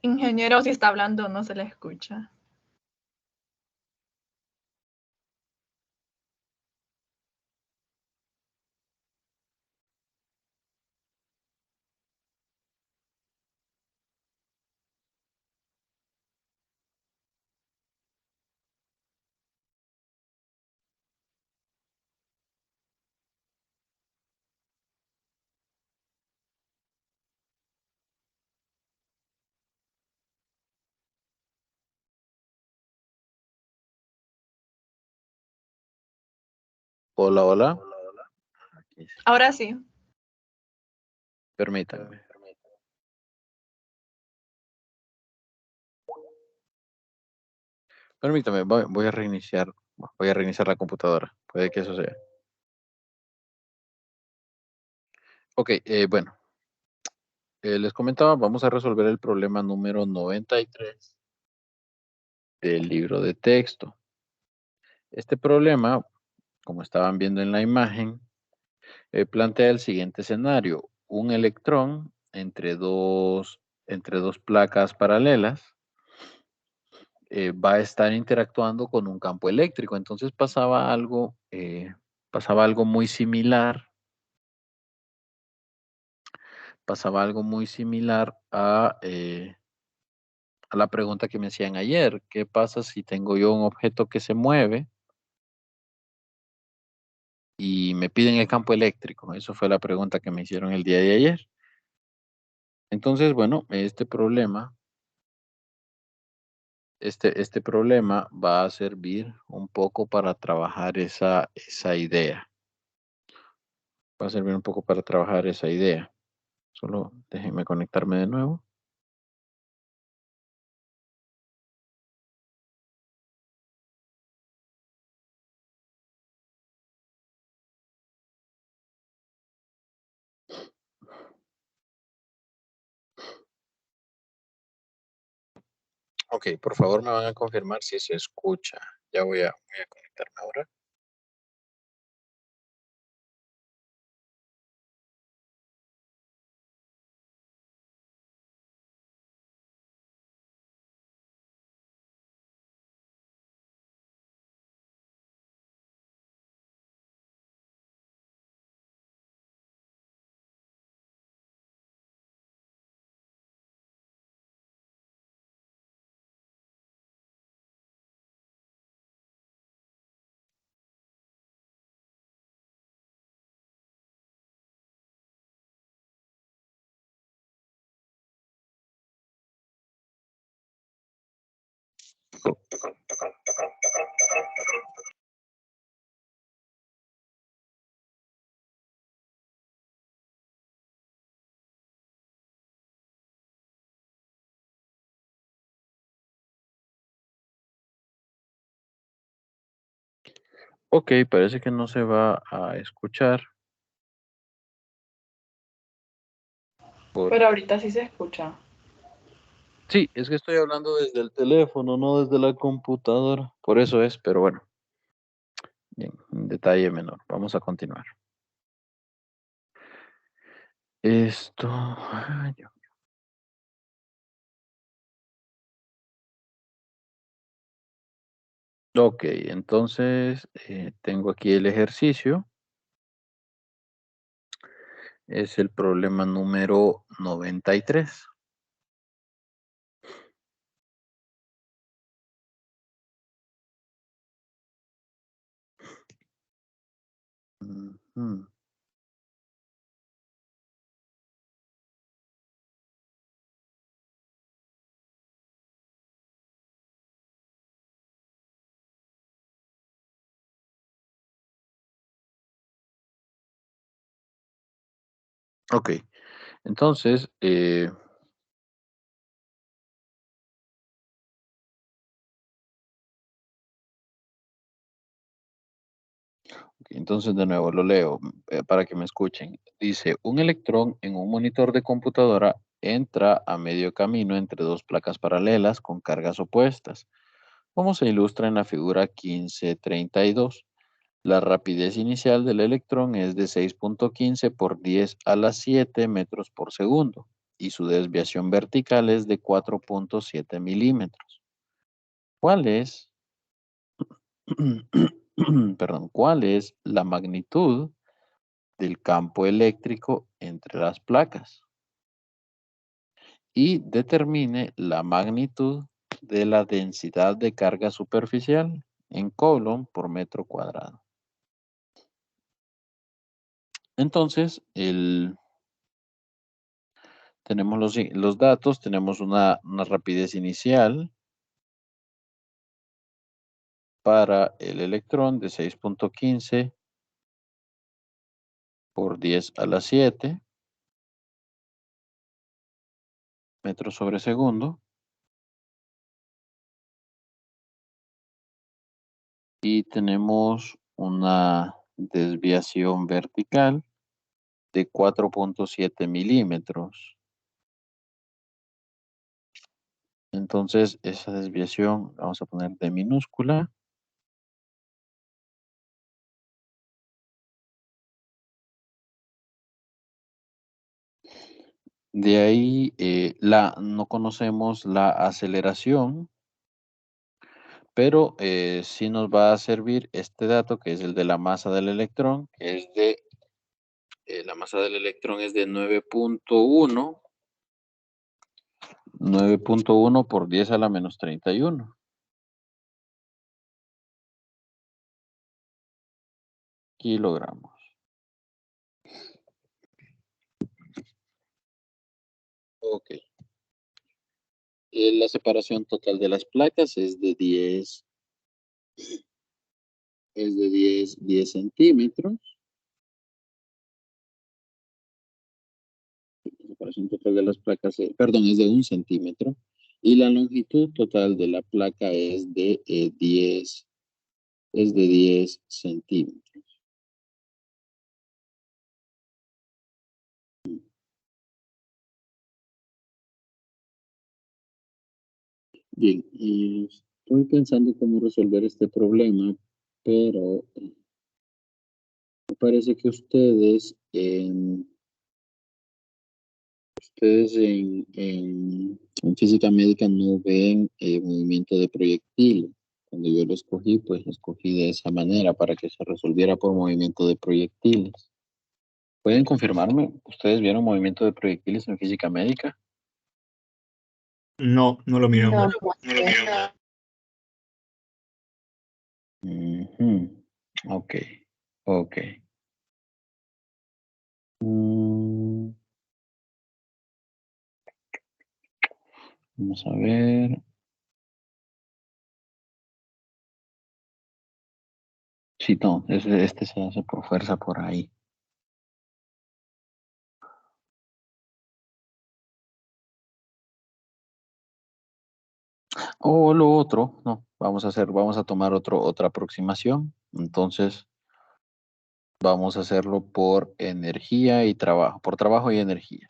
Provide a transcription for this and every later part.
Ingeniero, si está hablando, no se le escucha. Hola, hola. Aquí sí. Ahora sí. Permítanme. Permítame, voy a reiniciar. Voy a reiniciar la computadora. Puede que eso sea. Ok, bueno. Les comentaba, vamos a resolver el problema número 93 del libro de texto. Este problema, como estaban viendo en la imagen, plantea el siguiente escenario. Un electrón entre dos placas paralelas va a estar interactuando con un campo eléctrico. Entonces pasaba algo muy similar, a la pregunta que me hacían ayer. ¿Qué pasa si tengo yo un objeto que se mueve y me piden el campo eléctrico? Eso fue la pregunta que me hicieron el día de ayer. Entonces, bueno, este problema va a servir un poco para trabajar esa idea. Va a servir un poco para trabajar esa idea. Solo déjenme conectarme de nuevo. Ok, por favor me van a confirmar si se escucha. Ya voy a conectarme ahora. Ok, parece que no se va a escuchar. Pero ahorita sí se escucha. Sí, es que estoy hablando desde el teléfono, no desde la computadora. Por eso es, pero bueno, bien, un detalle menor. Vamos a continuar. Esto. Ok, entonces tengo aquí el ejercicio. Es el problema número 93. Ujú. Ok, entonces, de nuevo lo leo para que me escuchen. Dice, un electrón en un monitor de computadora entra a medio camino entre dos placas paralelas con cargas opuestas, como se ilustra en la figura 1532. La rapidez inicial del electrón es de 6.15 por 10 a la 7 metros por segundo. y su desviación vertical es de 4.7 milímetros. ¿Cuál es, perdón, cuál es la magnitud del campo eléctrico entre las placas? Y determine la magnitud de la densidad de carga superficial en Coulomb por metro cuadrado. Entonces, tenemos los datos, tenemos una rapidez inicial para el electrón de 6.15 por 10 a la 7 metros sobre segundo. Y tenemos una desviación vertical de 4.7 milímetros. Entonces, esa desviación vamos a poner de minúscula. De ahí no conocemos la aceleración, pero sí nos va a servir este dato que es el de la masa del electrón, que es la masa del electrón es de 9.1 por 10 a la menos 31 kilogramos. Ok. La separación total de las placas es de 10 10 centímetros. La separación total de las placas, perdón, es de 1 centímetro. Y la longitud total de la placa es de 10 centímetros. Bien, y estoy pensando cómo resolver este problema, pero me parece que ustedes en física médica no ven movimiento de proyectiles. Cuando yo lo escogí, pues lo escogí de esa manera para que se resolviera por movimiento de proyectiles. ¿Pueden confirmarme? ¿Ustedes vieron movimiento de proyectiles en física médica? No, no lo miramos. Ujú. Ok, ok. Mm, vamos a ver. Sí, no, este se hace por fuerza por ahí. O lo otro, no, vamos a tomar otra aproximación. Entonces, vamos a hacerlo por energía y trabajo, por trabajo y energía.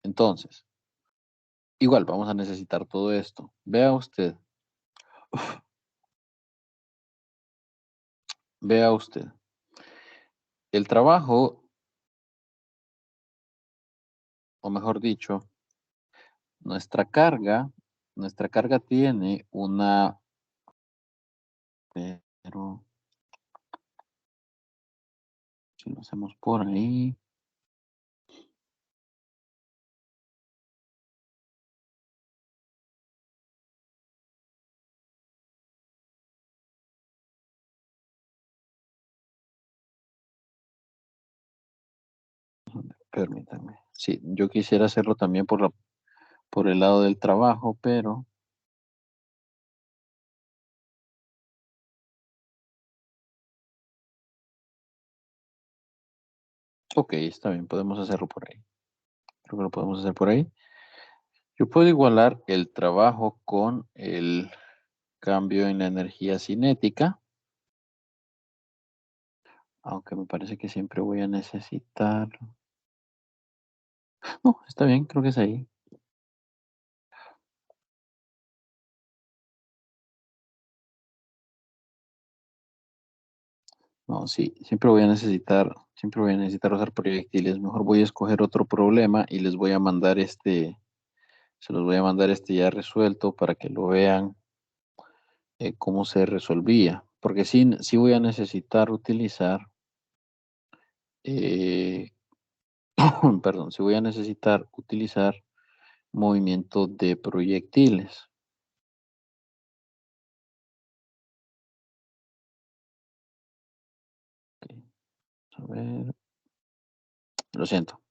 Entonces, igual vamos a necesitar todo esto. Vea usted. El trabajo, o mejor dicho, nuestra carga tiene pero si lo hacemos por ahí, permítanme. Sí, yo quisiera hacerlo también por el lado del trabajo, pero ok, está bien, podemos hacerlo por ahí. Creo que lo podemos hacer por ahí. Yo puedo igualar el trabajo con el cambio en la energía cinética, aunque me parece que siempre voy a necesitar. No, está bien, creo que es ahí. No, sí, siempre voy a necesitar Siempre voy a necesitar usar proyectiles. Mejor voy a escoger otro problema y les voy a mandar se los voy a mandar ya resuelto para que lo vean cómo se resolvía. Porque sí voy a necesitar utilizar, eh, perdón, sí voy a necesitar utilizar movimiento de proyectiles. Ok, a ver, lo siento,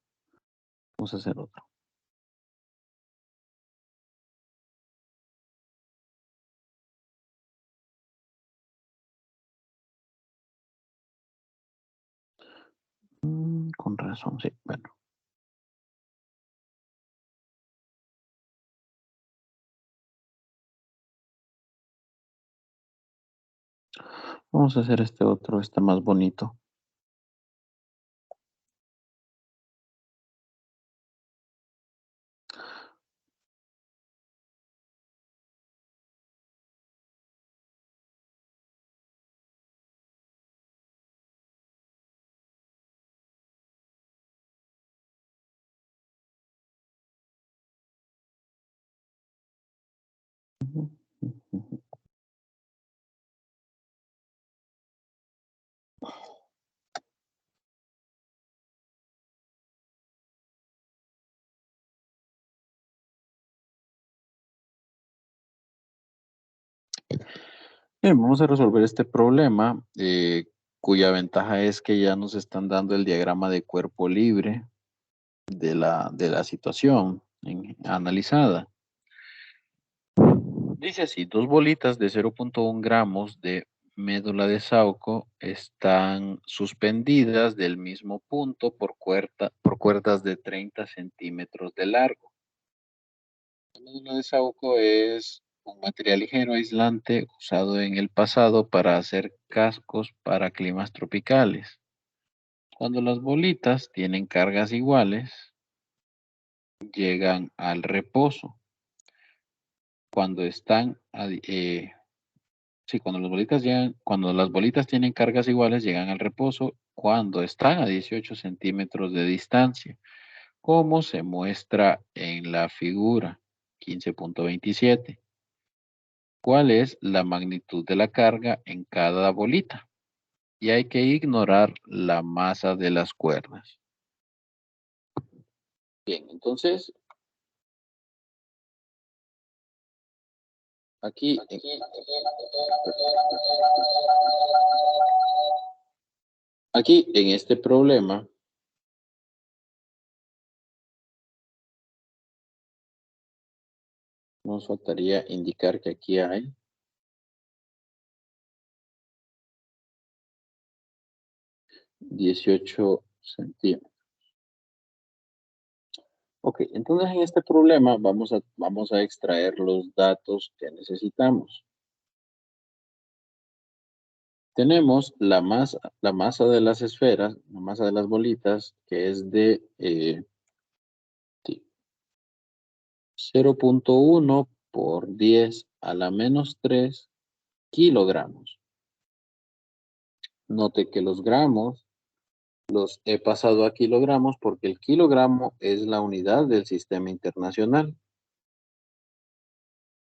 vamos a hacer otro. Con razón, sí, bueno. Vamos a hacer este otro, está más bonito. Bien, vamos a resolver este problema, cuya ventaja es que ya nos están dando el diagrama de cuerpo libre de la situación analizada. Dice así, dos bolitas de 0,1 gramos de médula de Saúco están suspendidas del mismo punto por cuerdas de 30 centímetros de largo. La médula de Saúco es un material ligero aislante usado en el pasado para hacer cascos para climas tropicales. Cuando las bolitas tienen cargas iguales, llegan al reposo. Cuando están, sí, cuando las bolitas tienen cargas iguales, llegan al reposo cuando están a 18 centímetros de distancia, como se muestra en la figura 15.27. ¿Cuál es la magnitud de la carga en cada bolita? Y hay que ignorar la masa de las cuerdas. Bien, entonces, aquí en este problema, nos faltaría indicar que aquí hay 18 centímetros. Ok, entonces en este problema vamos a extraer los datos que necesitamos. Tenemos la masa de las esferas, la masa de las bolitas, que es de 0,1 por 10 a la menos 3 kilogramos. Note que los gramos los he pasado a kilogramos porque el kilogramo es la unidad del sistema internacional.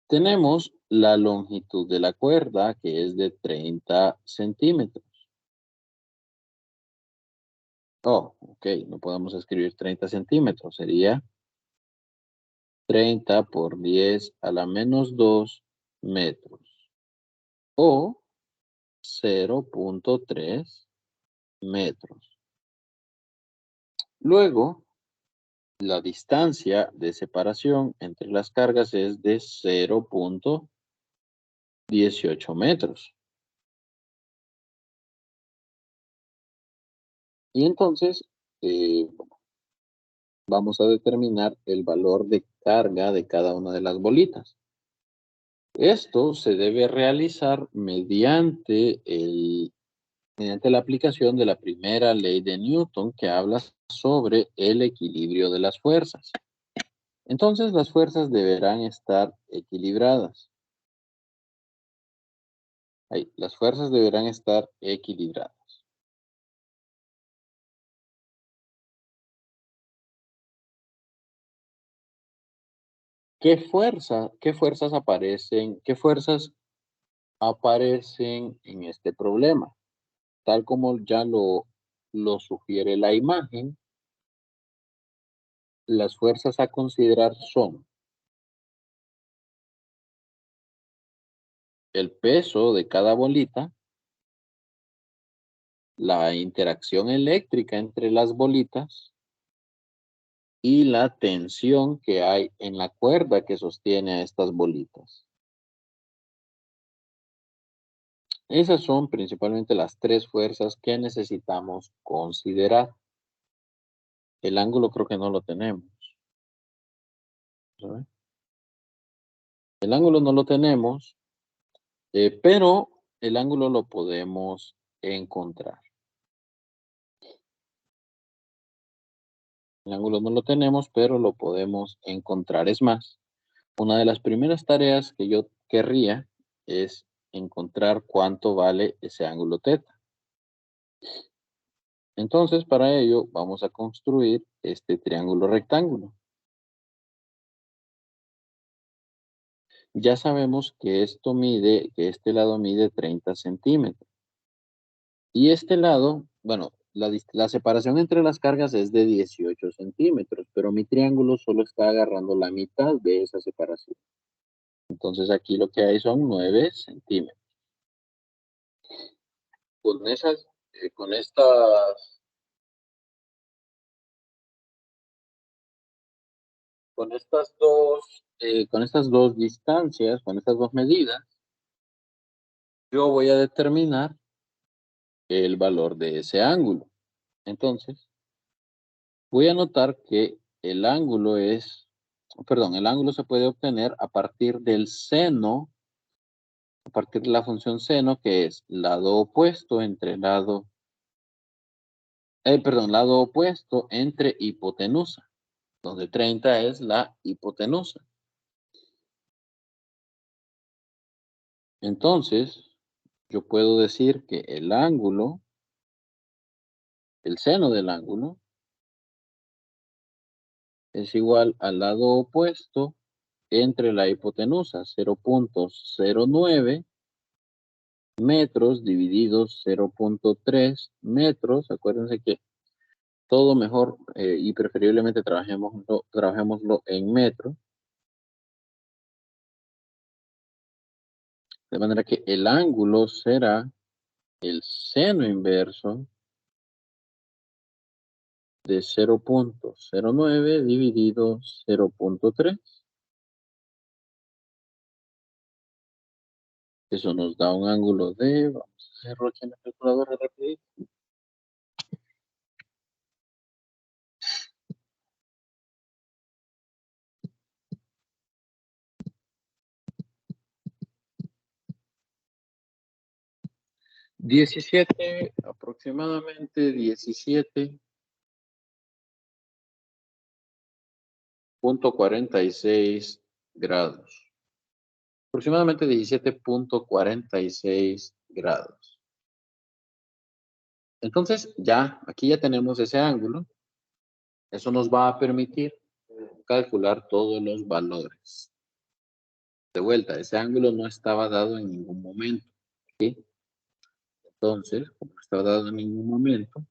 Tenemos la longitud de la cuerda, que es de 30 centímetros. Oh, ok, no podemos escribir 30 centímetros, sería 30 por 10 a la menos 2 metros o 0,3 metros. Luego, la distancia de separación entre las cargas es de 0,18 metros. Y entonces, vamos a determinar el valor de carga de cada una de las bolitas. Esto se debe realizar mediante la aplicación de la primera ley de Newton que habla sobre el equilibrio de las fuerzas. Entonces las fuerzas deberán estar equilibradas. Ahí, las fuerzas deberán estar equilibradas. ¿Qué fuerzas aparecen en este problema? Tal como ya lo sugiere la imagen, las fuerzas a considerar son el peso de cada bolita, la interacción eléctrica entre las bolitas y la tensión que hay en la cuerda que sostiene a estas bolitas. Esas son principalmente las tres fuerzas que necesitamos considerar. El ángulo creo que no lo tenemos. ¿Sabe? El ángulo no lo tenemos, pero el ángulo lo podemos encontrar. El ángulo no lo tenemos, pero lo podemos encontrar. Es más, una de las primeras tareas que yo querría es encontrar cuánto vale ese ángulo teta. Entonces, para ello, vamos a construir este triángulo rectángulo. Ya sabemos que que este lado mide 30 centímetros. Y este lado, bueno, la separación entre las cargas es de 18 centímetros, pero mi triángulo solo está agarrando la mitad de esa separación. Entonces aquí lo que hay son 9 centímetros. Con esas, con estas, con estas dos distancias, con estas dos medidas, yo voy a determinar el valor de ese ángulo. Entonces, voy a notar que el ángulo el ángulo se puede obtener a partir del seno, a partir de la función seno, que es lado opuesto entre lado hipotenusa, donde 30 es la hipotenusa. Entonces, yo puedo decir que el seno del ángulo, es igual al lado opuesto entre la hipotenusa, 0.09 metros divididos 0.3 metros. Acuérdense que todo mejor y preferiblemente trabajémoslo en metros. De manera que el ángulo será el seno inverso de 0.09 dividido 0.3. Eso nos da un ángulo de, vamos a hacerlo aquí en la calculadora rapidito. Aproximadamente 17.46 grados. Aproximadamente 17.46 grados. Entonces, aquí ya tenemos ese ángulo. Eso nos va a permitir calcular todos los valores. De vuelta, ese ángulo no estaba dado en ningún momento. ¿Sí? Entonces, como no estaba dado en ningún momento,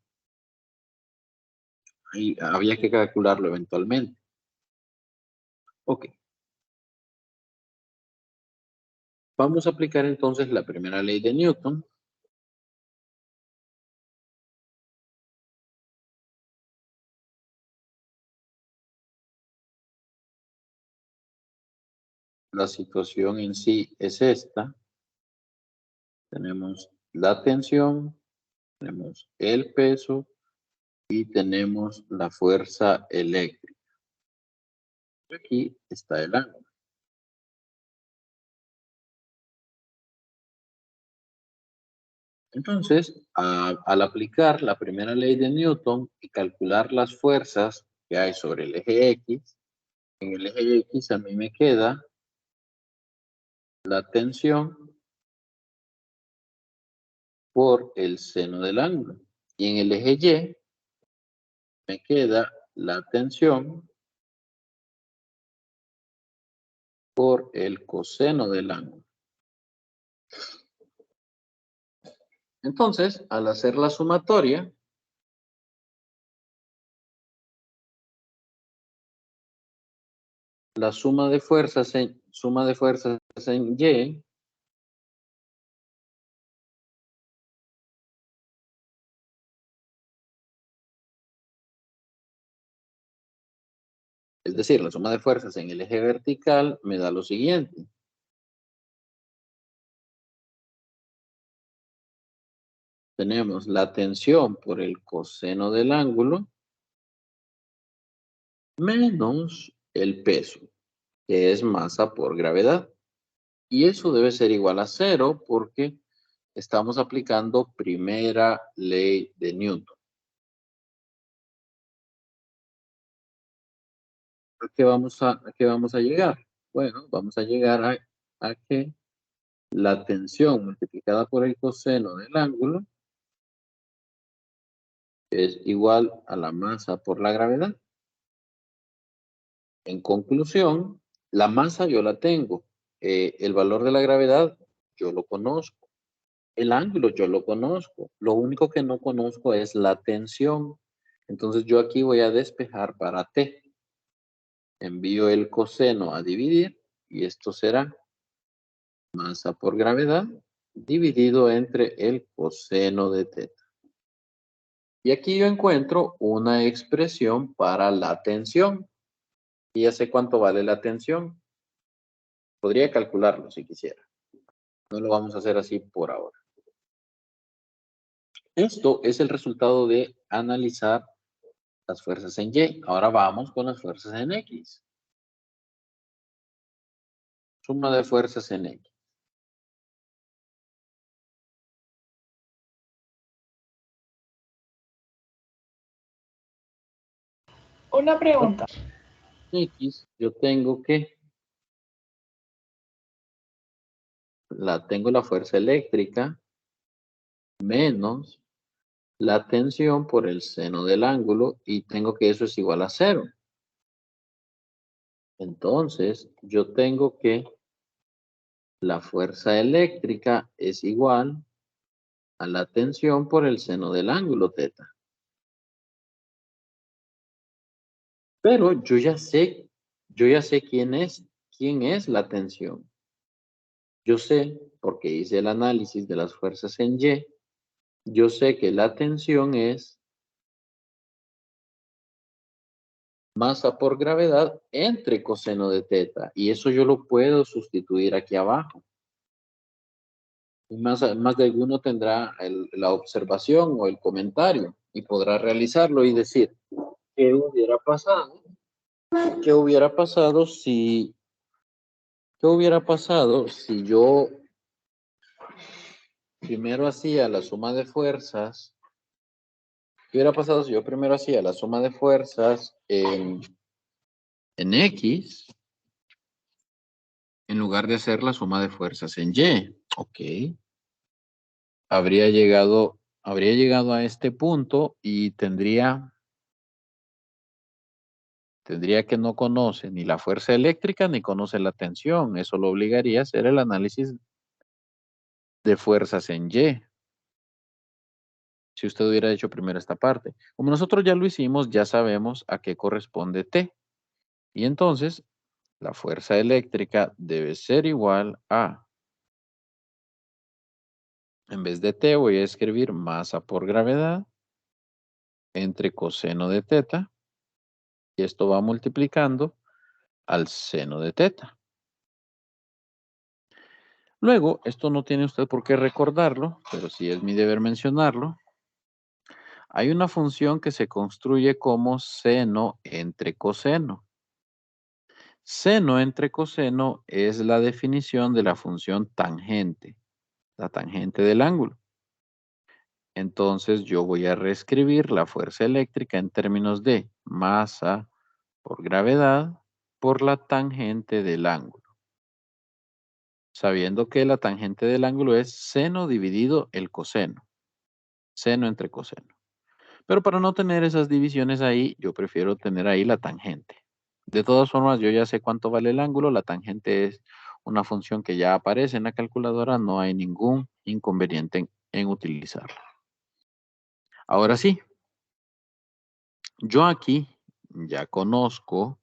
ahí había que calcularlo eventualmente. Ok. Vamos a aplicar entonces la primera ley de Newton. La situación en sí es esta. Tenemos la tensión, tenemos el peso y tenemos la fuerza eléctrica. Aquí está el ángulo. Entonces, al aplicar la primera ley de Newton y calcular las fuerzas que hay sobre el eje X, en el eje X a mí me queda la tensión por el seno del ángulo. Y en el eje Y me queda la tensión por el coseno del ángulo. Entonces, al hacer la sumatoria, la suma de fuerzas en Y es decir, la suma de fuerzas en el eje vertical me da lo siguiente. Tenemos la tensión por el coseno del ángulo menos el peso, que es masa por gravedad. Y eso debe ser igual a 0 porque estamos aplicando primera ley de Newton. ¿A qué vamos a llegar? Bueno, vamos a llegar a que la tensión multiplicada por el coseno del ángulo es igual a la masa por la gravedad. En conclusión, la masa yo la tengo. El valor de la gravedad yo lo conozco. El ángulo yo lo conozco. Lo único que no conozco es la tensión. Entonces yo aquí voy a despejar para T. Envío el coseno a dividir y esto será masa por gravedad dividido entre el coseno de teta. Y aquí yo encuentro una expresión para la tensión. Y ya sé cuánto vale la tensión. Podría calcularlo si quisiera. No lo vamos a hacer así por ahora. Esto es el resultado de analizar las fuerzas en Y. Ahora vamos con las fuerzas en X. Suma de fuerzas en X. Una pregunta. X, yo tengo que tengo la fuerza eléctrica menos la tensión por el seno del ángulo y tengo que eso es igual a 0. Entonces, yo tengo que la fuerza eléctrica es igual a la tensión por el seno del ángulo teta. Pero yo ya sé quién es la tensión. Yo sé, porque hice el análisis de las fuerzas en Y, yo sé que la tensión es masa por gravedad entre coseno de teta. Y eso yo lo puedo sustituir aquí abajo. Y más de alguno tendrá la observación o el comentario y podrá realizarlo y decir, ¿qué hubiera pasado? ¿Qué hubiera pasado si yo primero hacía la suma de fuerzas? ¿Qué hubiera pasado si yo primero hacía la suma de fuerzas en X en lugar de hacer la suma de fuerzas en Y? Ok. Habría llegado a este punto y tendría que no conoce ni la fuerza eléctrica ni conoce la tensión. Eso lo obligaría a hacer el análisis de fuerzas en Y. Si usted hubiera hecho primero esta parte. Como nosotros ya lo hicimos, ya sabemos a qué corresponde T. Y entonces, la fuerza eléctrica debe ser igual a, en vez de T, voy a escribir masa por gravedad entre coseno de teta. Y esto va multiplicando al seno de teta. Luego, esto no tiene usted por qué recordarlo, pero sí es mi deber mencionarlo. Hay una función que se construye como seno entre coseno. Seno entre coseno es la definición de la función tangente, la tangente del ángulo. Entonces yo voy a reescribir la fuerza eléctrica en términos de masa por gravedad por la tangente del ángulo. Sabiendo que la tangente del ángulo es seno dividido el coseno. Seno entre coseno. Pero para no tener esas divisiones ahí, yo prefiero tener ahí la tangente. De todas formas, yo ya sé cuánto vale el ángulo. La tangente es una función que ya aparece en la calculadora. No hay ningún inconveniente en utilizarla. Ahora sí, yo aquí ya conozco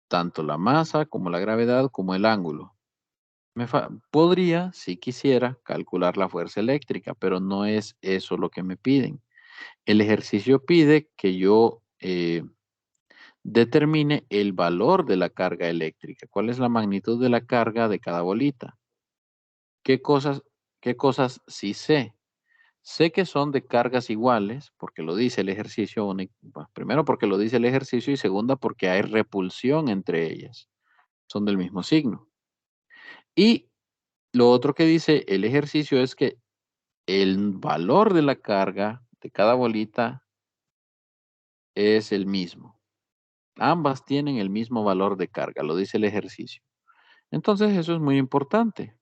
tanto la masa como la gravedad como el ángulo. Podría, si quisiera, calcular la fuerza eléctrica, pero no es eso lo que me piden. El ejercicio pide que yo determine el valor de la carga eléctrica. ¿Cuál es la magnitud de la carga de cada bolita? ¿Qué cosas, qué cosas sí sé? Sé que son de cargas iguales, porque lo dice el ejercicio, primero porque lo dice el ejercicio y segunda porque hay repulsión entre ellas. Son del mismo signo. Y lo otro que dice el ejercicio es que el valor de la carga de cada bolita es el mismo. Ambas tienen el mismo valor de carga, lo dice el ejercicio. Entonces eso es muy importante.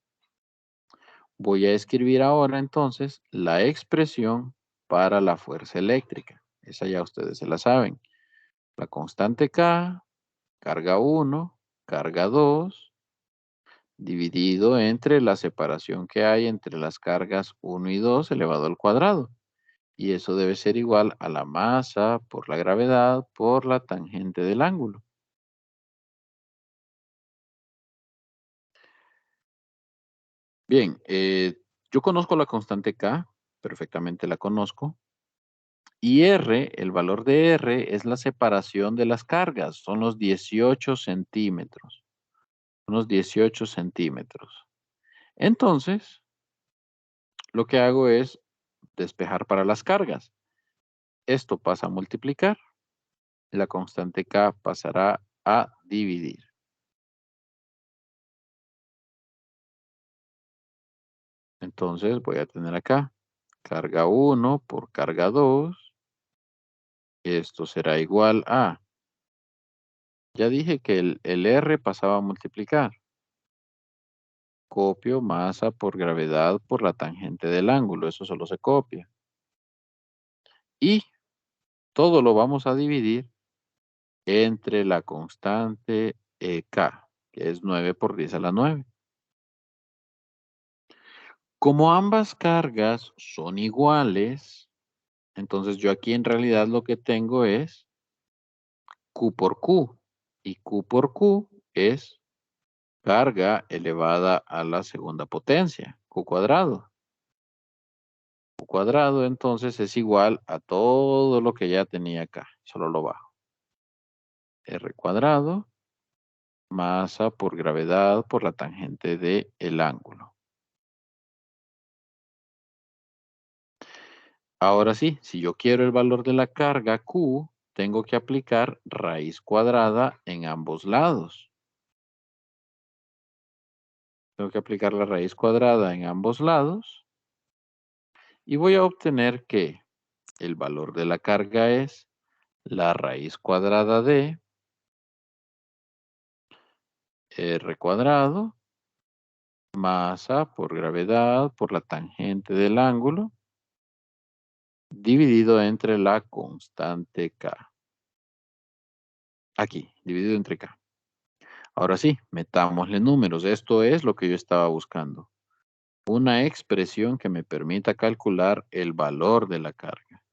Voy a escribir ahora entonces la expresión para la fuerza eléctrica. Esa ya ustedes se la saben. La constante K, carga 1, carga 2, dividido entre la separación que hay entre las cargas 1 y 2 elevado al cuadrado. Y eso debe ser igual a la masa por la gravedad por la tangente del ángulo. Bien, yo conozco la constante K, perfectamente la conozco. Y R, el valor de R es la separación de las cargas, son los 18 centímetros. Unos 18 centímetros. Entonces, lo que hago es despejar para las cargas. Esto pasa a multiplicar. La constante K pasará a dividir. Entonces voy a tener acá carga 1 por carga 2. Esto será igual a, ya dije que el R pasaba a multiplicar. Copio masa por gravedad por la tangente del ángulo. Eso solo se copia. Y todo lo vamos a dividir entre la constante K, que es 9 por 10 a la 9. Como ambas cargas son iguales, entonces yo aquí en realidad lo que tengo es Q por Q. Y Q por Q es carga elevada a la segunda potencia, Q cuadrado. Q cuadrado entonces es igual a todo lo que ya tenía acá. Solo lo bajo. R cuadrado, masa por gravedad por la tangente del ángulo. Ahora sí, si yo quiero el valor de la carga Q, tengo que aplicar raíz cuadrada en ambos lados. Tengo que aplicar la raíz cuadrada en ambos lados y voy a obtener que el valor de la carga es la raíz cuadrada de R cuadrado, masa por gravedad por la tangente del ángulo, dividido entre la constante K. Aquí, dividido entre K. Ahora sí, metámosle números. Esto es lo que yo estaba buscando. Una expresión que me permita calcular el valor de la carga.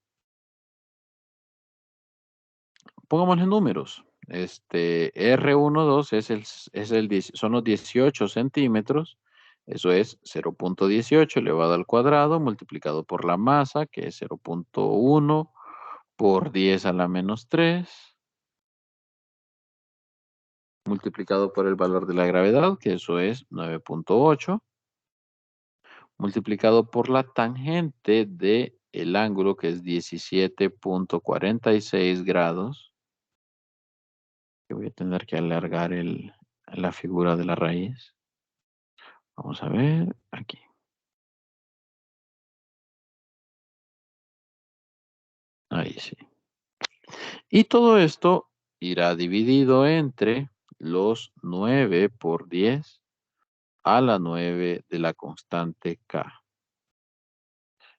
Pongámosle números. R12 son los 18 centímetros. Eso es 0.18 elevado al cuadrado multiplicado por la masa, que es 0.1 por 10 a la menos 3, multiplicado por el valor de la gravedad, que eso es 9.8, multiplicado por la tangente de el ángulo, que es 17.46 grados, que voy a tener que alargar la figura de la raíz. Vamos a ver aquí. Ahí sí. Y todo esto irá dividido entre los 9 por 10 a la 9 de la constante K.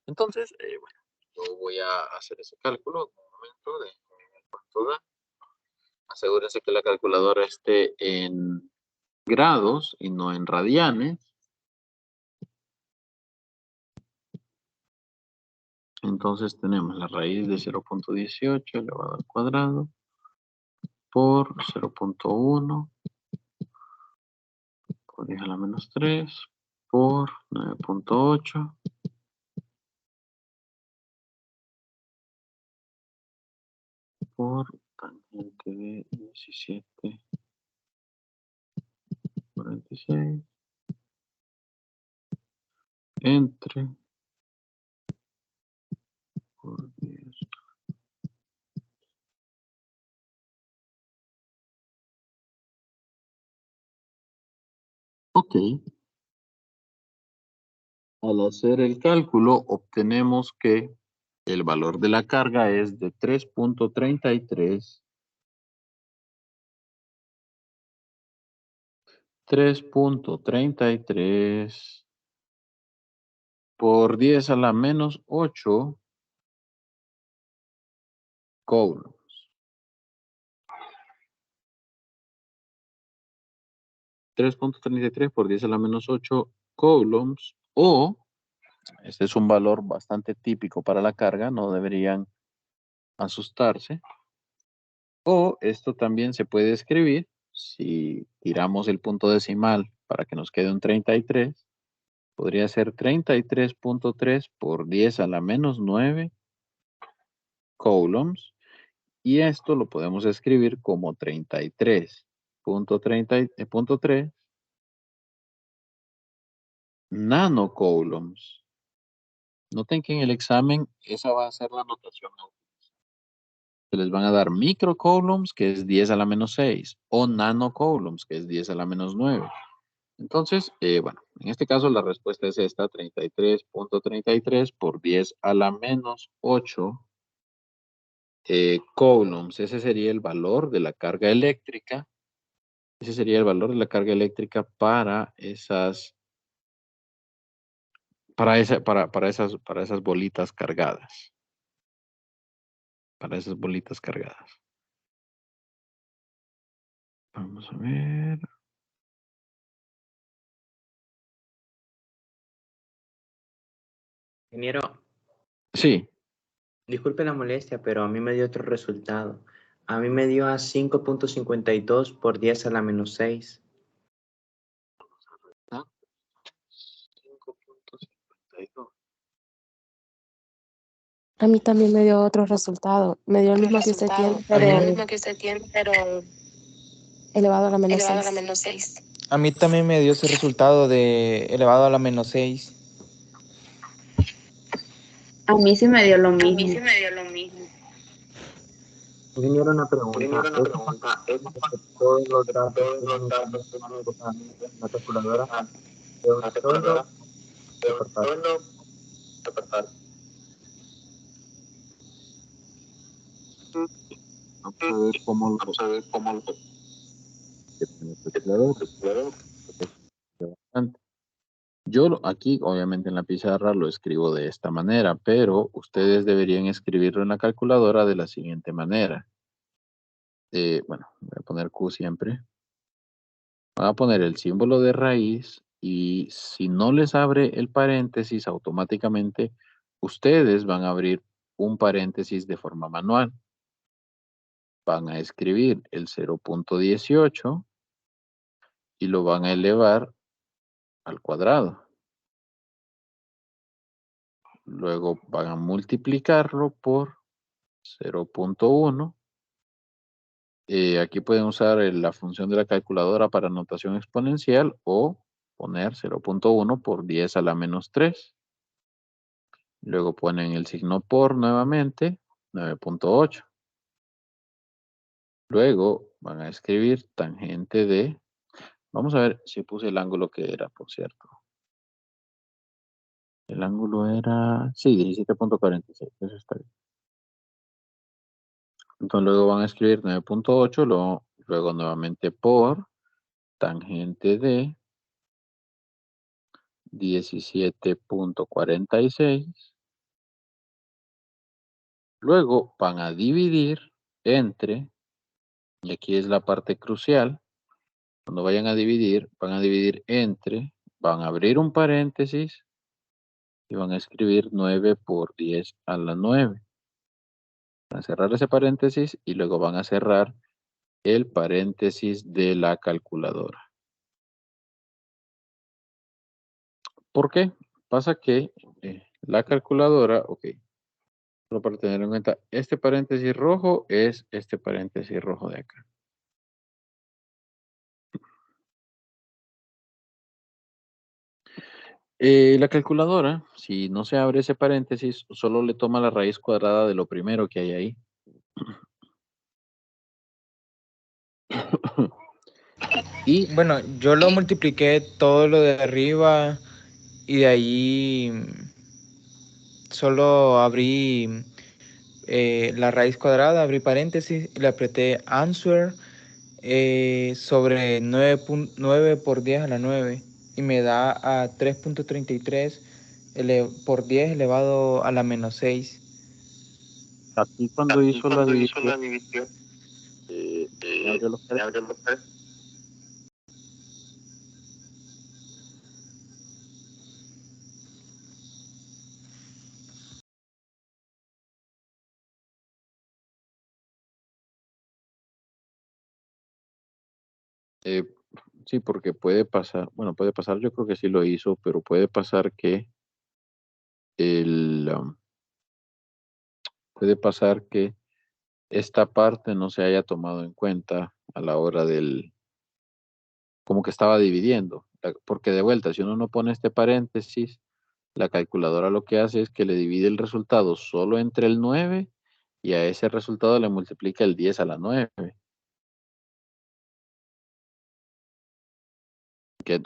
Entonces, bueno, yo voy a hacer ese cálculo. Un momento de cuánto da. Asegúrense que la calculadora esté en grados y no en radianes. Entonces tenemos la raíz de 0.18 elevado al cuadrado por 0.1 por 10 a la menos 3 por 9.8 por tangente de 17.46 entre por 10. Ok. Al hacer el cálculo, obtenemos que el valor de la carga es de 3.33 por 10 a la menos 8 coulombs. 3.33 por 10 a la menos 8 coulombs, o este es un valor bastante típico para la carga, no deberían asustarse. O esto también se puede escribir, si tiramos el punto decimal para que nos quede un 33, podría ser 33.3 por 10 a la menos 9 coulombs, y esto lo podemos escribir como 33.3 nanocoulombs. Noten que en el examen esa va a ser la notación. Se les van a dar microcoulombs, que es 10 a la menos 6, o nanocoulombs, que es 10 a la menos 9. Entonces, bueno, en este caso la respuesta es esta, 33.33 por 10 a la menos 8 coulombs. Ese sería el valor de la carga eléctrica. Ese sería el valor de la carga eléctrica para esas, para esas bolitas cargadas. Para esas bolitas cargadas. Vamos a ver. Ingeniero, Sí. disculpe la molestia, pero a mí me dio otro resultado. A mí me dio a 5.52 por 10 a la menos 6. 5.52. A mí también me dio otro resultado. Me dio el mismo que usted tiene, pero elevado a la menos 6. A mí también me dio ese resultado de elevado a la menos 6. A mí sí me dio lo mismo. Ingeniero, una pregunta. ¿Eso pasa porque todos los datos tienen que ir en la calculadora de un solo apartado? Vamos a ver cómo lo Yo aquí, obviamente en la pizarra lo escribo de esta manera, pero ustedes deberían escribirlo en la calculadora de la siguiente manera. Bueno, voy a poner Q siempre. Voy a poner el símbolo de raíz y si no les abre el paréntesis automáticamente, ustedes van a abrir un paréntesis de forma manual. Van a escribir el 0.18 y lo van a elevar al cuadrado. Luego van a multiplicarlo por 0.1. Aquí pueden usar la función de la calculadora para notación exponencial o poner 0.1 por 10 a la menos 3. Luego ponen el signo por nuevamente, 9.8. Luego van a escribir tangente de, vamos a ver si puse el ángulo que era, por cierto. El ángulo era, sí, 17.46, eso está bien. Entonces luego van a escribir 9.8, luego nuevamente por tangente de 17.46. Luego van a dividir entre Y aquí es la parte crucial. Cuando vayan a dividir, van a dividir entre, van a abrir un paréntesis y van a escribir 9 por 10 a la 9. Van a cerrar ese paréntesis y luego van a cerrar el paréntesis de la calculadora. ¿Por qué? Pasa que la calculadora, ok, solo para tener en cuenta, este paréntesis rojo es este paréntesis rojo de acá. La calculadora, si no se abre ese paréntesis, solo le toma la raíz cuadrada de lo primero que hay ahí. Y Bueno, yo lo multipliqué todo lo de arriba y de ahí solo abrí la raíz cuadrada, abrí paréntesis y le apreté answer sobre 9 por 10 a la 9 y me da a 3.33 por 10 elevado a la menos 6. aquí cuando hizo la división, me abrió los paréntesis. Eh, sí, porque puede pasar, bueno, puede pasar, yo creo que sí lo hizo, pero puede pasar que el, puede pasar que esta parte no se haya tomado en cuenta a la hora del, como que estaba dividiendo, porque de vuelta, si uno no pone este paréntesis, la calculadora lo que hace es que le divide el resultado solo entre el 9 y a ese resultado le multiplica el 10 a la 9,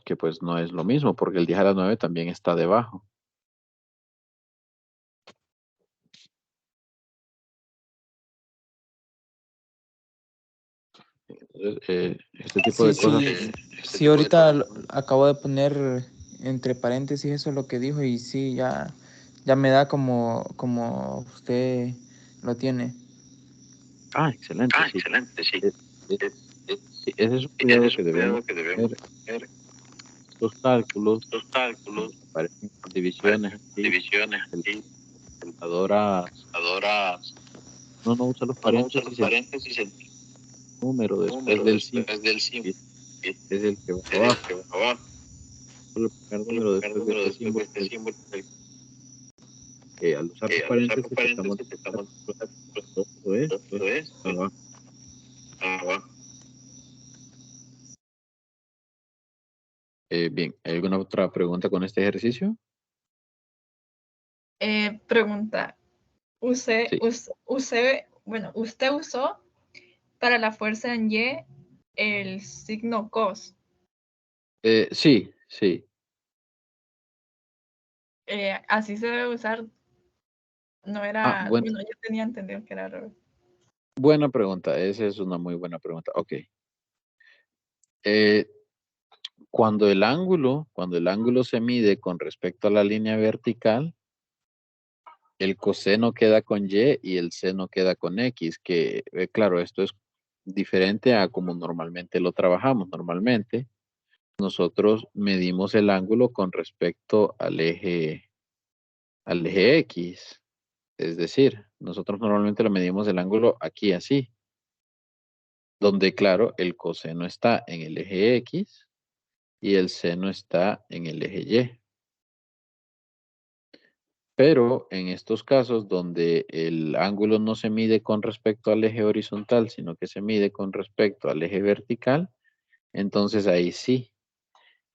que pues no es lo mismo, porque el 10 a la 9 también está debajo. Entonces, este tipo de cosas. Sí, ahorita acabo de poner entre paréntesis eso es lo que dijo y sí, ya me da como usted lo tiene. Excelente, sí. Sí. Eh, eh, sí, ese es un cuidado que debemos tener. Estos cálculos, cuando aparecen con divisiones así, el calculadora uno no usa los paréntesis, el número después del símbolo es el que va abajo. Solo el primer número después de ese símbolo es el que al usar los paréntesis estamos todo esto es abajo. Bien, ¿hay alguna otra pregunta con este ejercicio? Pregunta. Usted Sí. usó para la fuerza en Y el signo cos. Sí, sí. Así se debe usar. No era, Bueno, bueno, yo tenía entendido que era al revés. buena pregunta. Esa es una muy buena pregunta. Ok. Eh, cuando el ángulo se mide con respecto a la línea vertical, el coseno queda con Y y el seno queda con X, que claro, esto es diferente a como normalmente lo trabajamos. Normalmente nosotros medimos el ángulo con respecto al eje X. Es decir, nosotros normalmente lo medimos el ángulo aquí así, donde claro, el coseno está en el eje X y el seno está en el eje Y. Pero en estos casos donde el ángulo no se mide con respecto al eje horizontal, sino que se mide con respecto al eje vertical, entonces ahí sí,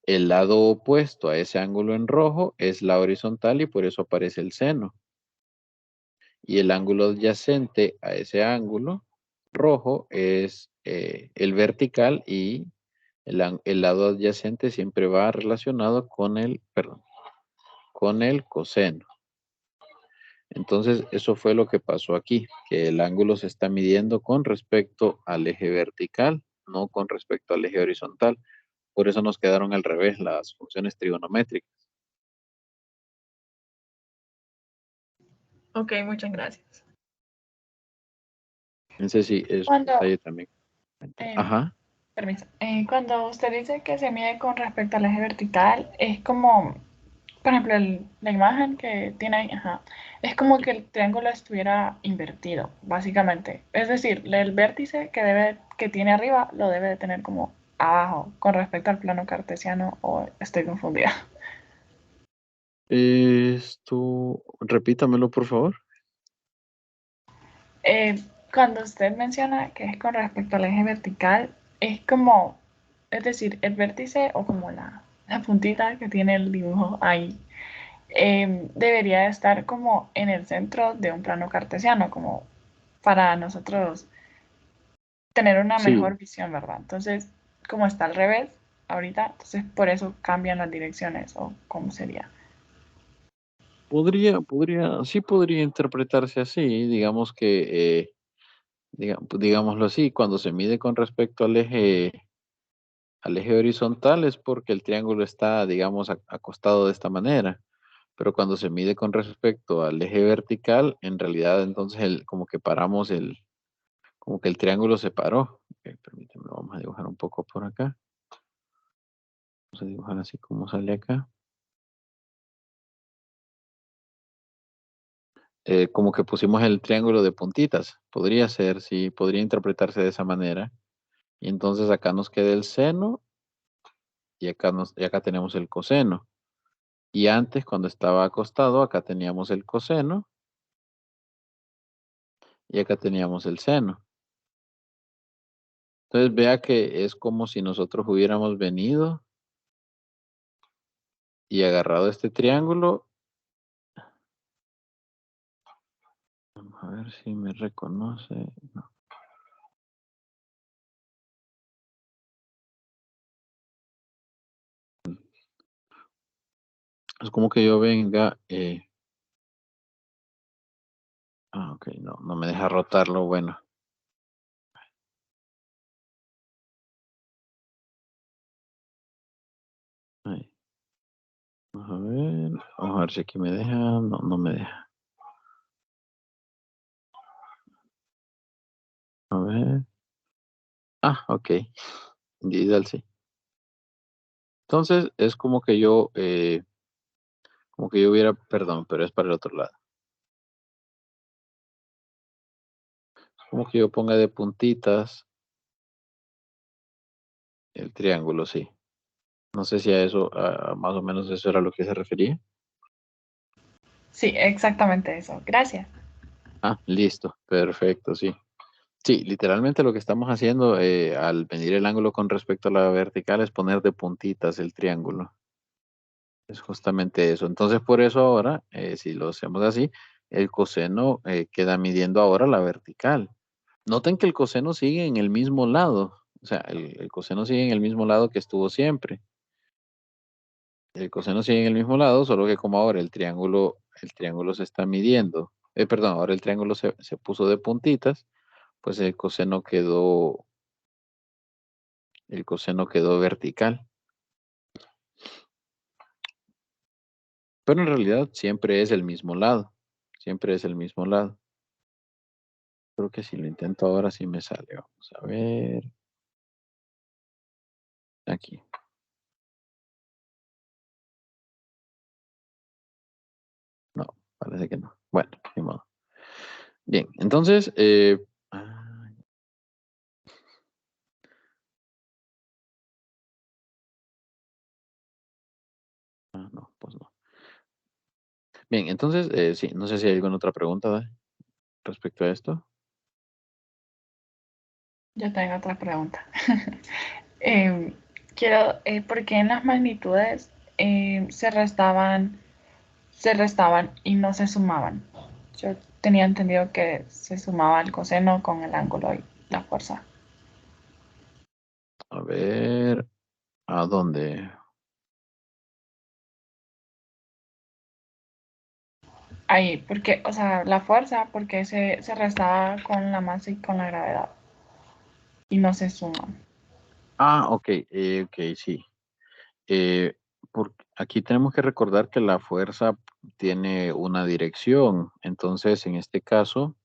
el lado opuesto a ese ángulo en rojo es la horizontal y por eso aparece el seno. Y el ángulo adyacente a ese ángulo rojo es el vertical y el lado adyacente siempre va relacionado con con el coseno. Entonces, eso fue lo que pasó aquí, que el ángulo se está midiendo con respecto al eje vertical, no con respecto al eje horizontal. Por eso nos quedaron al revés las funciones trigonométricas. Ok, muchas gracias. Ese sí es un Cuando, detalle también. Ajá. Permiso. Cuando usted dice que se mide con respecto al eje vertical, es como, por ejemplo, la imagen que tiene ahí, ajá, es como que el triángulo estuviera invertido, básicamente. Es decir, el vértice que tiene arriba lo debe de tener como abajo con respecto al plano cartesiano, o estoy confundida. Repítamelo, por favor. Cuando usted menciona que es con respecto al eje vertical, es como, es decir, el vértice o como la puntita que tiene el dibujo ahí, debería estar como en el centro de un plano cartesiano, como para nosotros tener una Sí, mejor visión, ¿verdad? Entonces, como está al revés ahorita, entonces por eso cambian las direcciones, o cómo sería. sí podría interpretarse así, digamos que, digámoslo así, cuando se mide con respecto al eje horizontal es porque el triángulo está, digamos, acostado de esta manera, pero cuando se mide con respecto al eje vertical, en realidad entonces como que como que el triángulo se paró. Ok, permíteme, vamos a dibujar un poco por acá. Vamos a dibujar así como sale acá. Como que pusimos el triángulo de puntitas. Podría ser, sí, podría interpretarse de esa manera. Y entonces acá nos queda el seno y acá tenemos el coseno. Y antes, cuando estaba acostado, acá teníamos el coseno y acá teníamos el seno. Entonces vea que es como si nosotros hubiéramos venido y agarrado este triángulo. Vamos a ver si me reconoce. No. Es como que yo venga. Ok, no me deja rotarlo. Bueno, ahí. Vamos a ver si aquí me deja. No me deja. A ver. Ok. Digital sí. Entonces es como que yo hubiera, perdón, pero es para el otro lado. Como que yo ponga de puntitas el triángulo, sí. No sé si a eso, más o menos eso era lo que se refería. Sí, exactamente eso. Gracias. Listo, perfecto, sí. Sí, literalmente lo que estamos haciendo al medir el ángulo con respecto a la vertical es poner de puntitas el triángulo. Es justamente eso. Entonces, por eso ahora, si lo hacemos así, el coseno queda midiendo ahora la vertical. Noten que el coseno sigue en el mismo lado. O sea, el coseno sigue en el mismo lado que estuvo siempre. El coseno sigue en el mismo lado, solo que como ahora el triángulo se está midiendo. Perdón, ahora el triángulo se puso de puntitas, pues el coseno quedó vertical. Pero en realidad siempre es el mismo lado. Siempre es el mismo lado. Creo que si lo intento ahora sí me sale. Vamos a ver. Aquí. No, parece que no. Bueno, ni modo. Bien, entonces, no, pues no. Bien, entonces, sí, no sé si hay alguna otra pregunta respecto a esto. Yo tengo otra pregunta. Eh, ¿Por qué en las magnitudes se restaban y no se sumaban? Yo tenía entendido que se sumaba el coseno con el ángulo y la fuerza. A ver, ¿a dónde? Ahí, porque, o sea, la fuerza, porque se restaba con la masa y con la gravedad y no se suman. Ok, ok, sí. Aquí tenemos que recordar que la fuerza tiene una dirección. Entonces, en este caso,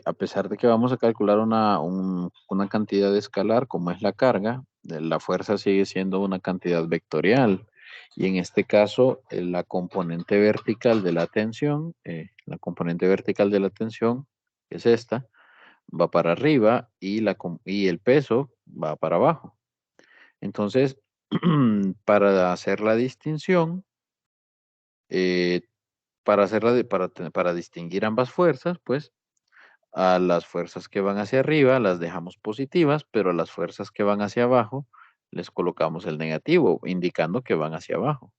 a pesar de que vamos a calcular una cantidad escalar, como es la carga, la fuerza sigue siendo una cantidad vectorial. Y en este caso, la componente vertical de la tensión, que es esta, va para arriba y el peso va para abajo. Entonces, para hacer la distinción, eh, para distinguir ambas fuerzas, pues a las fuerzas que van hacia arriba las dejamos positivas, pero a las fuerzas que van hacia abajo les colocamos el negativo, indicando que van hacia abajo.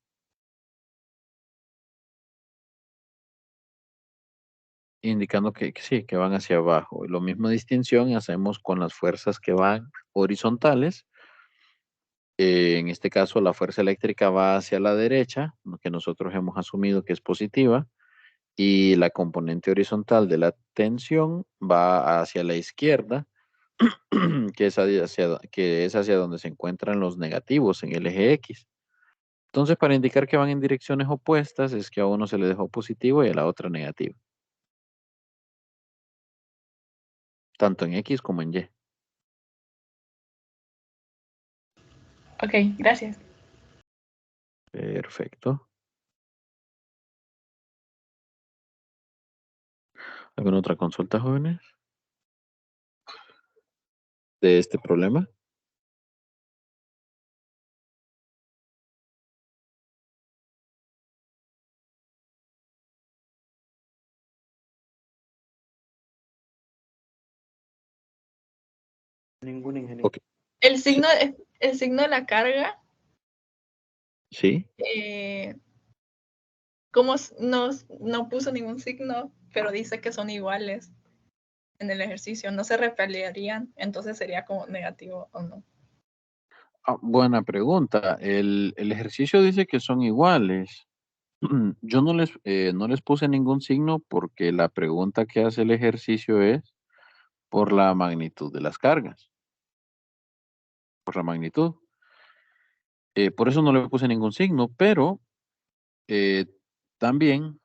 Indicando que sí, que van hacia abajo. Y lo mismo distinción hacemos con las fuerzas que van horizontales. En este caso, la fuerza eléctrica va hacia la derecha, lo que nosotros hemos asumido que es positiva, y la componente horizontal de la tensión va hacia la izquierda, que es hacia donde se encuentran los negativos en el eje X. Entonces, para indicar que van en direcciones opuestas, es que a uno se le dejó positivo y a la otra negativo, tanto en X como en Y. Ok, gracias. Perfecto. ¿Alguna otra consulta, jóvenes, de este problema? Ningún ingeniero. Ok. El Sí. signo de la carga, Sí. como no puso ningún signo, pero dice que son iguales en el ejercicio, no se repelirían, entonces sería como negativo o no. Buena pregunta. El ejercicio dice que son iguales. Yo no les puse ningún signo porque la pregunta que hace el ejercicio es por la magnitud de las cargas, por la magnitud. Por eso no le puse ningún signo, pero eh, también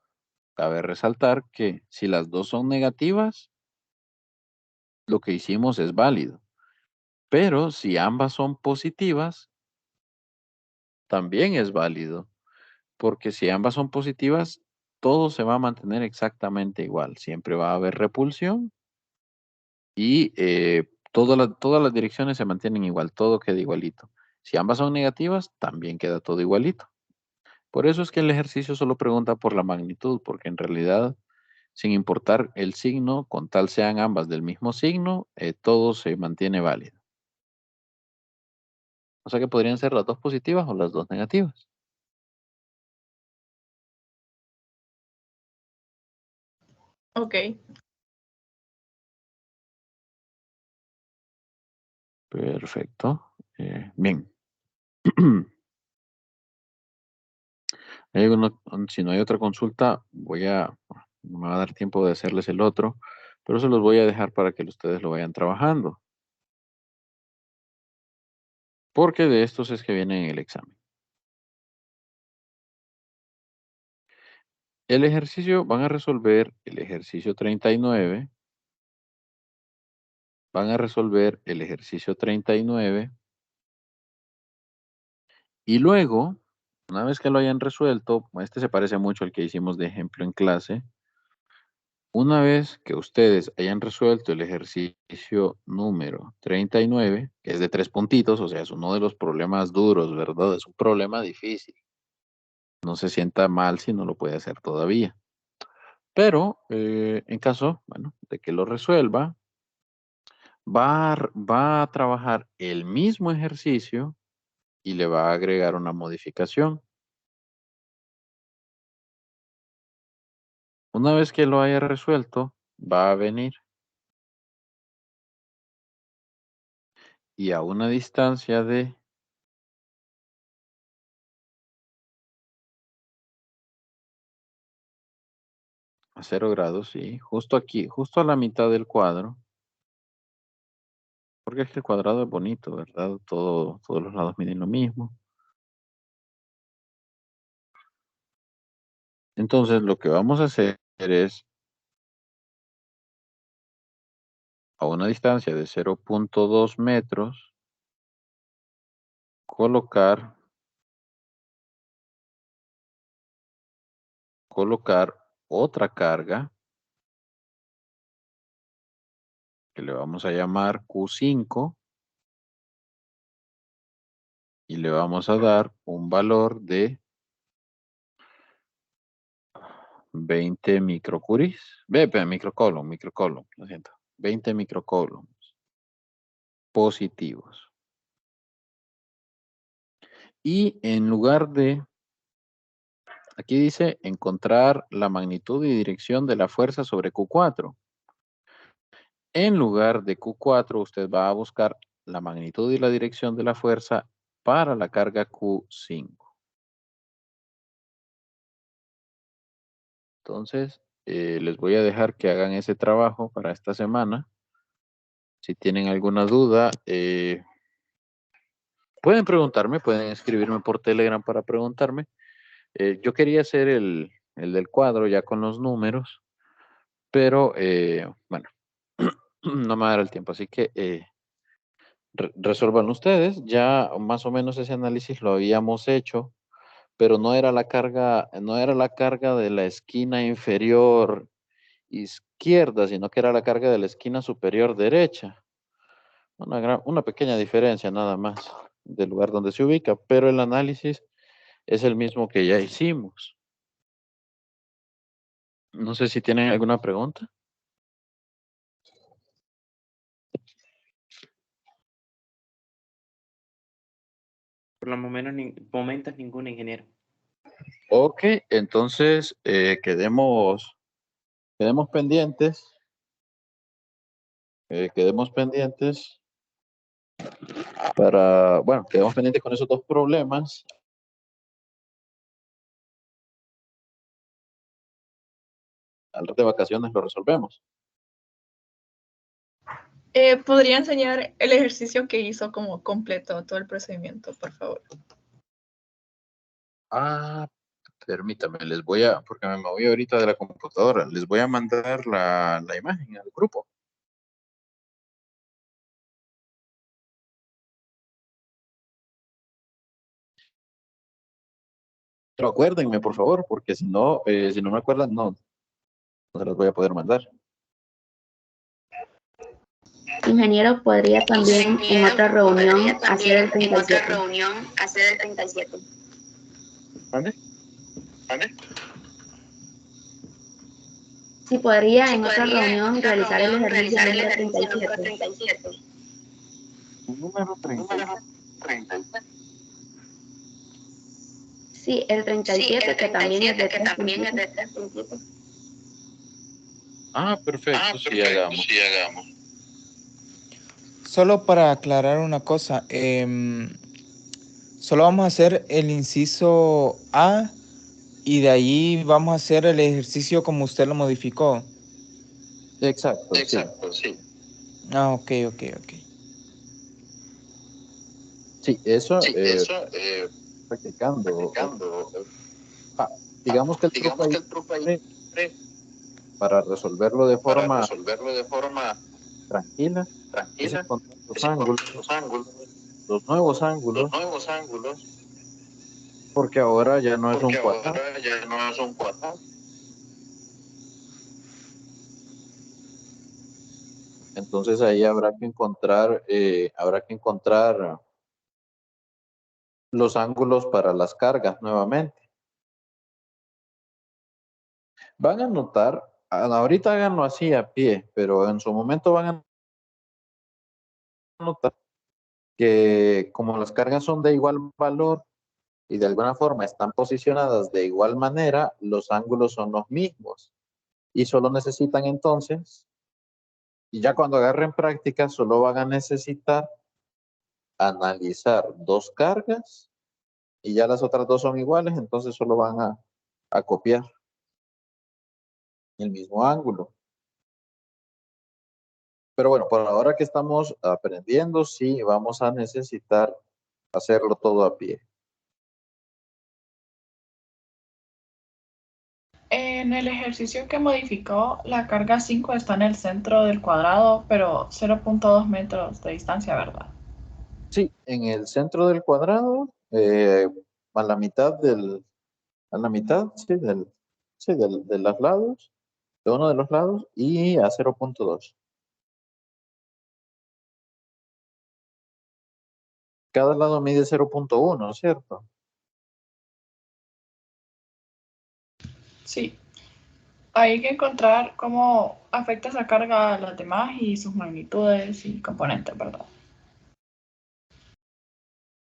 cabe resaltar que si las dos son negativas, lo que hicimos es válido. Pero si ambas son positivas, también es válido, porque si ambas son positivas, todo se va a mantener exactamente igual. Siempre va a haber repulsión y todas las direcciones se mantienen igual, todo queda igualito. Si ambas son negativas, también queda todo igualito. Por eso es que el ejercicio solo pregunta por la magnitud, porque en realidad, sin importar el signo, con tal sean ambas del mismo signo, todo se mantiene válido. O sea que podrían ser las dos positivas o las dos negativas. Ok, Perfecto. Bien. Si no hay otra consulta, no me va a dar tiempo de hacerles el otro, pero se los voy a dejar para que ustedes lo vayan trabajando, porque de estos es que viene en el examen. Van a resolver el ejercicio 39, van a resolver el ejercicio 39 y luego, una vez que lo hayan resuelto, este se parece mucho al que hicimos de ejemplo en clase. Una vez que ustedes hayan resuelto el ejercicio número 39, que es de 3 puntitos, o sea, es uno de los problemas duros, ¿verdad? Es un problema difícil. No se sienta mal si no lo puede hacer todavía. Pero en caso, bueno, de que lo resuelva, va a trabajar el mismo ejercicio y le va a agregar una modificación. Una vez que lo haya resuelto, va a venir y a una distancia de a 0 grados, sí, justo aquí, justo a la mitad del cuadro, porque es que el cuadrado es bonito, ¿verdad? Todos los lados miden lo mismo. Entonces, lo que vamos a hacer es a una distancia de 0.2 metros, colocar otra carga que le vamos a llamar Q5 y le vamos a dar un valor de 20 microcuries, microcoulomb, lo siento, 20 microcoulombs positivos. Y en lugar de, aquí dice encontrar la magnitud y dirección de la fuerza sobre Q4. En lugar de Q4, usted va a buscar la magnitud y la dirección de la fuerza para la carga Q5. Entonces, les voy a dejar que hagan ese trabajo para esta semana. Si tienen alguna duda, pueden preguntarme, pueden escribirme por Telegram para preguntarme. Yo quería hacer el del cuadro ya con los números, pero bueno, no me va a dar el tiempo, así que resuelvan ustedes. Ya más o menos ese análisis lo habíamos hecho, pero no era la carga de la esquina inferior izquierda, sino que era la carga de la esquina superior derecha. Una pequeña diferencia nada más del lugar donde se ubica, pero el análisis es el mismo que ya hicimos. No sé si tienen alguna pregunta. Por los momentos ningún ingeniero. Ok, entonces quedemos pendientes. Quedemos pendientes quedemos pendientes con esos dos problemas. Al rato de vacaciones lo resolvemos. ¿Podría enseñar el ejercicio que hizo como completo, todo el procedimiento, por favor? Permítame, porque me moví ahorita de la computadora, les voy a mandar la imagen al grupo. Pero acuérdenme, por favor, porque si no me acuerdan, no se las voy a poder mandar. Ingeniero, podría también en otra reunión hacer el 37. ¿Vale? Sí, podría en otra reunión realizar el ejercicio número 37. Número 30. Sí, el 37, que también es de 3.7. Perfecto, sí, hagamos. Solo para aclarar una cosa, solo vamos a hacer el inciso A y de ahí vamos a hacer el ejercicio como usted lo modificó. Exacto, sí. Ok. Sí, eso, practicando. Digamos que el truco ahí para resolverlo de forma tranquila es encontrar los nuevos ángulos, porque ahora ya no es un cuadrado. Entonces ahí habrá que encontrar los ángulos para las cargas nuevamente. Van a notar, ahorita háganlo así a pie, pero en su momento van a notar que como las cargas son de igual valor y de alguna forma están posicionadas de igual manera, los ángulos son los mismos. Y solo necesitan entonces, y ya cuando agarren práctica, solo van a necesitar analizar dos cargas y ya las otras dos son iguales, entonces solo van a copiar el mismo ángulo. Pero bueno, por ahora que estamos aprendiendo, sí vamos a necesitar hacerlo todo a pie. En el ejercicio que modificó, la carga 5 está en el centro del cuadrado, pero 0.2 metros de distancia, ¿verdad? Sí, en el centro del cuadrado, a la mitad a la mitad, de los lados, de uno de los lados, y a 0.2. Cada lado mide 0.1, ¿cierto? Sí. Hay que encontrar cómo afecta esa carga a las demás y sus magnitudes y componentes, ¿verdad?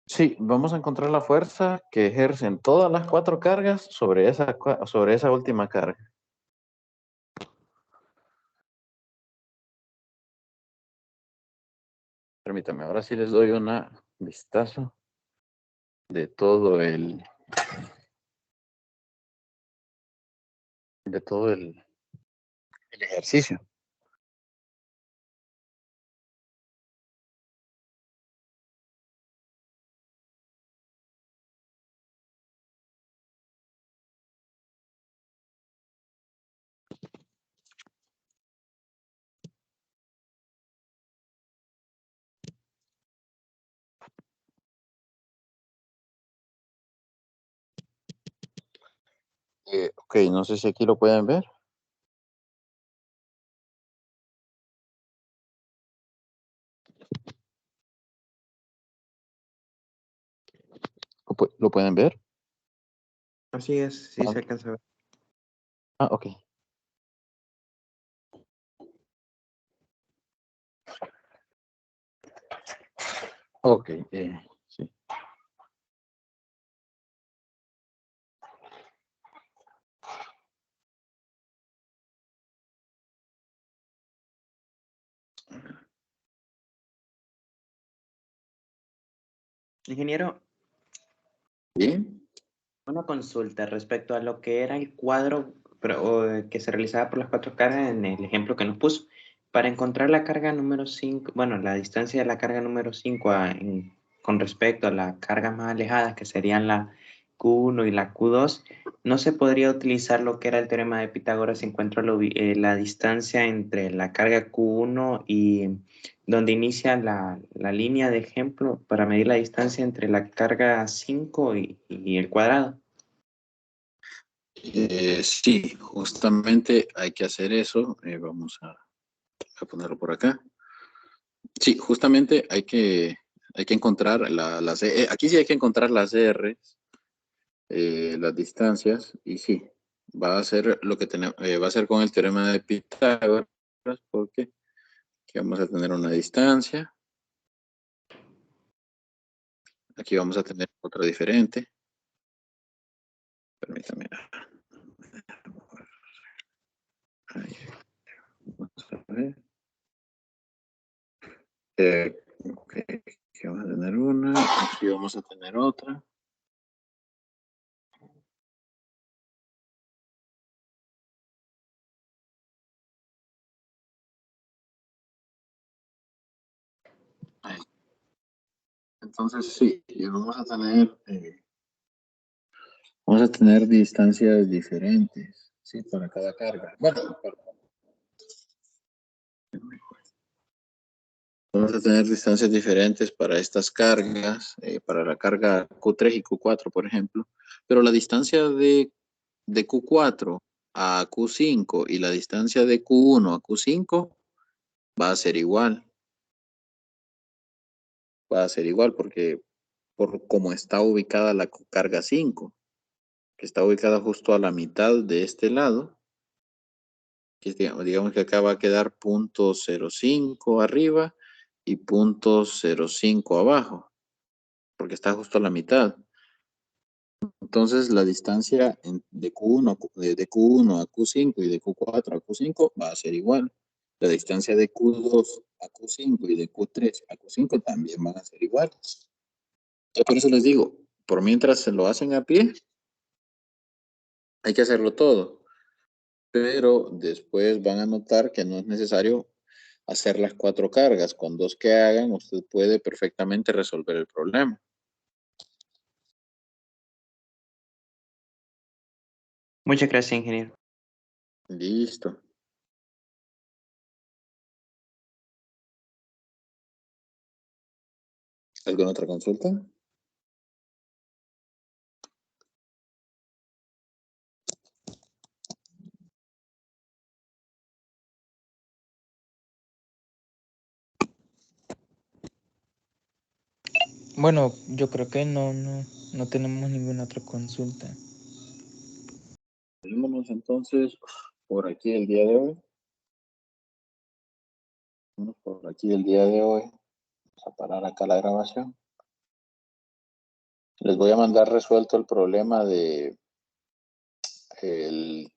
Sí, vamos a encontrar la fuerza que ejercen todas las 4 cargas sobre esa última carga. Permítame, ahora sí les doy un vistazo de todo el ejercicio. Ok, no sé si aquí lo pueden ver. ¿Lo pueden ver? Así es, sí Ah, se alcanza a ver. ok. Ok, sí. Ingeniero, Bien. una consulta respecto a lo que era el cuadro que se realizaba por las 4 cargas en el ejemplo que nos puso. Para encontrar la carga número 5, bueno, la distancia de la carga número 5 con respecto a las cargas más alejadas, que serían la Q1 y la Q2, ¿no se podría utilizar lo que era el teorema de Pitágoras si encuentro la distancia entre la carga Q1 y donde inicia la línea de ejemplo para medir la distancia entre la carga 5 y el cuadrado? Sí, justamente hay que hacer eso. Vamos a ponerlo por acá. Sí, justamente hay que encontrar aquí sí hay que encontrar las R, las distancias, y sí, va a ser lo que tenemos, va a ser con el teorema de Pitágoras, porque aquí vamos a tener una distancia, aquí vamos a tener otra diferente. Permítame. Ahí, vamos a ver. Ok, aquí vamos a tener una, aquí vamos a tener otra. Ahí. Entonces sí, y vamos a tener distancias diferentes, sí, para cada carga. Bueno, vamos a tener distancias diferentes para estas cargas, para la carga Q3 y Q4, por ejemplo, pero la distancia de Q4 a Q5 y la distancia de Q1 a Q5 va a ser igual. Va a ser igual porque por cómo está ubicada la carga 5, que está ubicada justo a la mitad de este lado, que digamos que acá va a quedar 0.05 arriba y 0.05 abajo, porque está justo a la mitad. Entonces la distancia de Q1 a Q5 y de Q4 a Q5 va a ser igual. La distancia de Q2 a Q5 y de Q3 a Q5 también van a ser iguales. Por eso les digo, por mientras se lo hacen a pie, hay que hacerlo todo. Pero después van a notar que no es necesario hacer las 4 cargas. Con 2 que hagan, usted puede perfectamente resolver el problema. Muchas gracias, ingeniero. Listo. ¿Alguna otra consulta? Bueno, yo creo que no tenemos ninguna otra consulta. Vámonos entonces por aquí el día de hoy. Vámonos por aquí el día de hoy. Vamos a parar acá la grabación. Les voy a mandar resuelto el problema de el